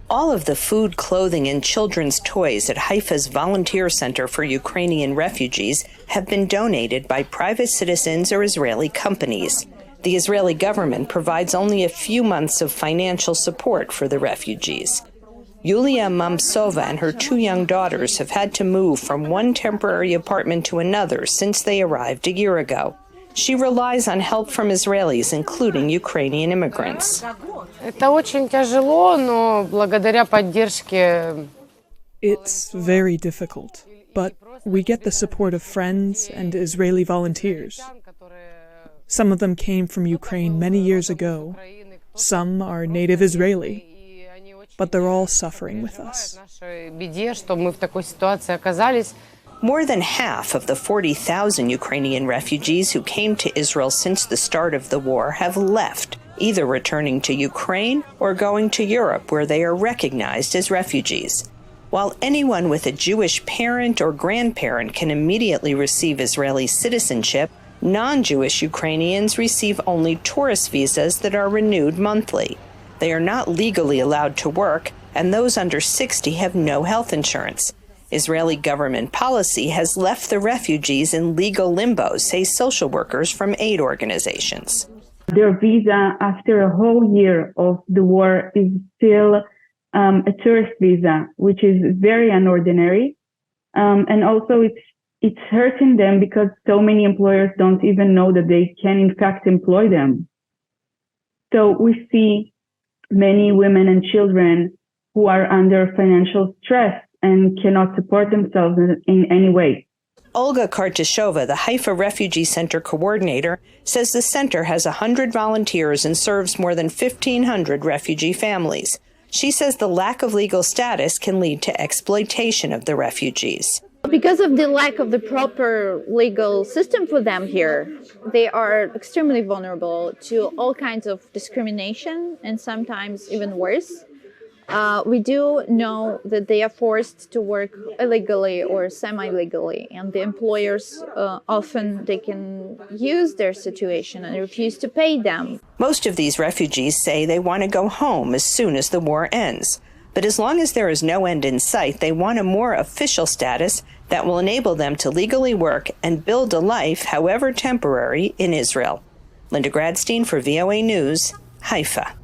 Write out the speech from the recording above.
All of the food, clothing, and children's toys at Haifa's Volunteer Center for Ukrainian Refugees have been donated by private citizens or Israeli companies. The Israeli government provides only a few months of financial support for the refugees. Yulia Mamsova and her 2 young daughters have had to move from one temporary apartment to another since they arrived a year ago. She relies on help from Israelis, including Ukrainian immigrants. It's very difficult, but we get the support of friends and Israeli volunteers. Some of them came from Ukraine many years ago. Some are native Israeli, but they're all suffering with us. More than half of the 40,000 Ukrainian refugees who came to Israel since the start of the war have left, either returning to Ukraine or going to Europe, where they are recognized as refugees. While anyone with a Jewish parent or grandparent can immediately receive Israeli citizenship, non-Jewish Ukrainians receive only tourist visas that are renewed monthly. They are not legally allowed to work, and those under 60 have no health insurance. Israeli government policy has left the refugees in legal limbo, say social workers from aid organizations. Their visa after a whole year of the war is still a tourist visa, which is very unordinary. And also it's hurting them because so many employers don't even know that they can in fact employ them. So we see many women and children who are under financial stress and cannot support themselves in any way. Olga Kartashova, the Haifa Refugee Center coordinator, says the center has 100 volunteers and serves more than 1,500 refugee families. She says the lack of legal status can lead to exploitation of the refugees. Because of the lack of the proper legal system for them here, they are extremely vulnerable to all kinds of discrimination and sometimes even worse. We do know that they are forced to work illegally or semi-legally, and the employers often they can use their situation and refuse to pay them. Most of these refugees say they want to go home as soon as the war ends. But as long as there is no end in sight, they want a more official status that will enable them to legally work and build a life, however temporary, in Israel. Linda Gradstein for VOA News, Haifa.